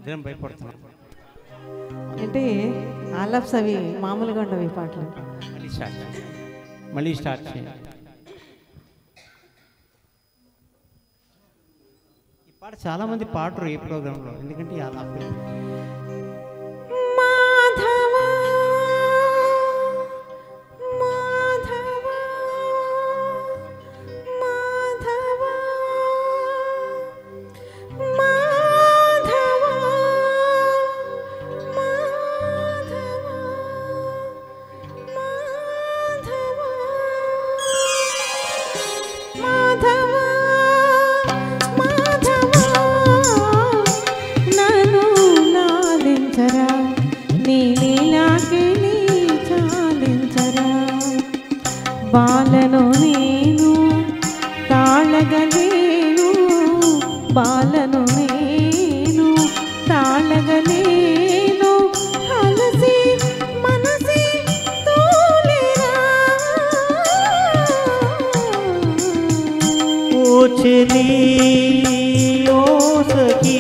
ఇద్దరం భయపడుతున్నాం. అంటే ఆలాప్స్ అవి మామూలుగా ఉండవు ఈ పాటలు. మళ్ళీ స్టార్ట్ చేయండి. ఈ పాట చాలామంది పాడరు ఈ ప్రోగ్రాంలో, ఎందుకంటే ఈ ఆలాప్ బాలను నేను తాళగలేను, బాలను నేను తాళగలేను, అలసి మనసి తోలేరా ఓ చెలి ఓ సఖీ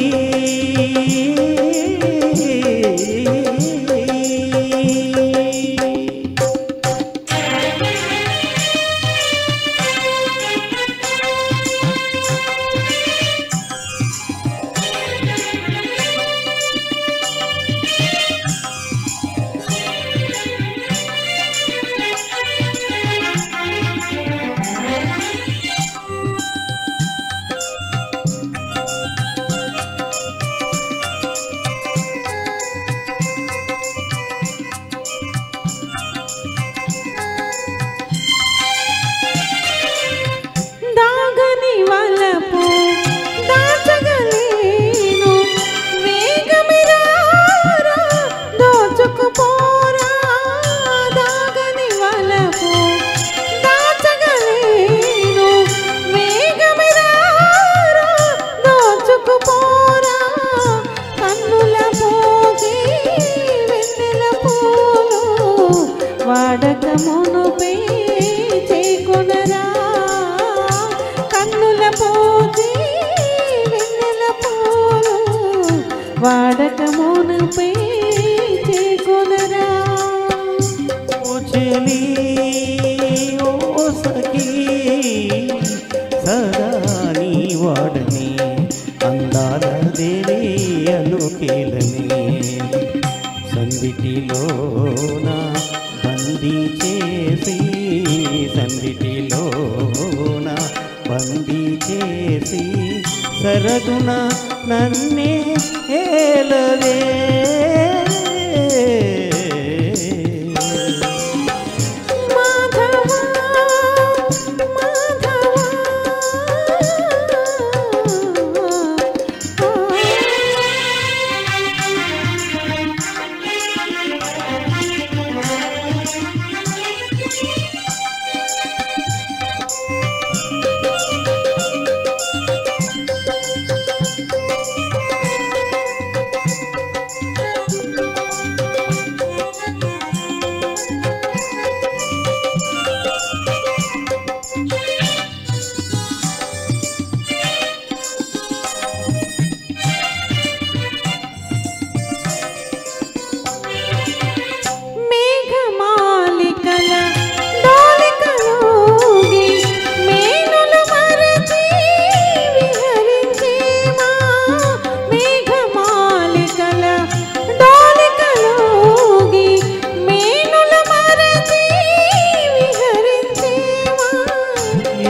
వాడకమునుపే చేకొనరా, కన్నుల పోచి వెన్నెల పోలు వాడకమునుపే చేకొనరా. ఓ చెలి ఓ సఖీ సదా నీ వాడని అందాల దేవి అనుకేలని సందిటిలోన బందీ చేసి, సందిటిలోన బందీ చేసి సరదున నన్నే ఏలవే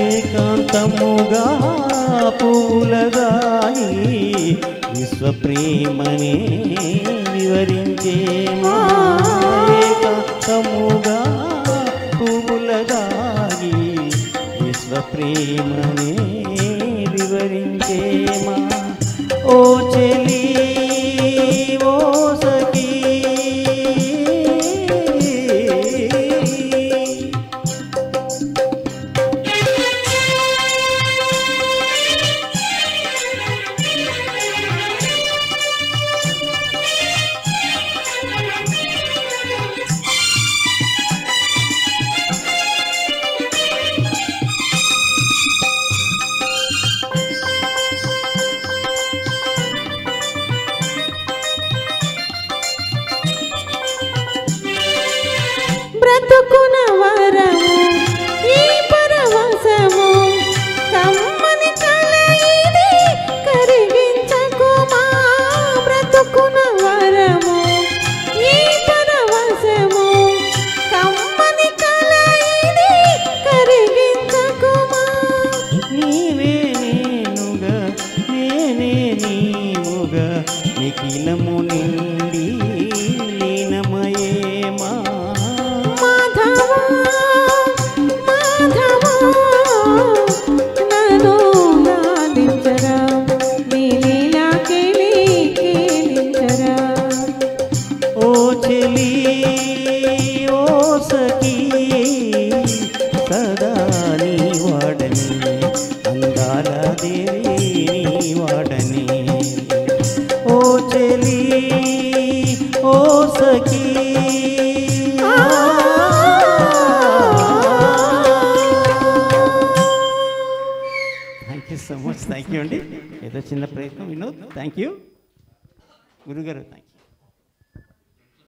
ఏకాంతముగా పూలగాయి విశ్వప్రేమనే వివరించేమా, ఏకాంతముగా పూలగాయి విశ్వప్రేమనే వివరించేమా. ఓ చెలి ఓ సఖీ నీవుగా నిఖిలము నిండి లీనమయేమా సదా నీ వాడని అందాల దేవి నీ వాడని ఓ చెలి ఓ సఖీ thank you so much thank you అండి ఏదో చిన్న ప్రయత్నం వినోద్ థ్యాంక్ యూ గురుగారు థ్యాంక్ యూ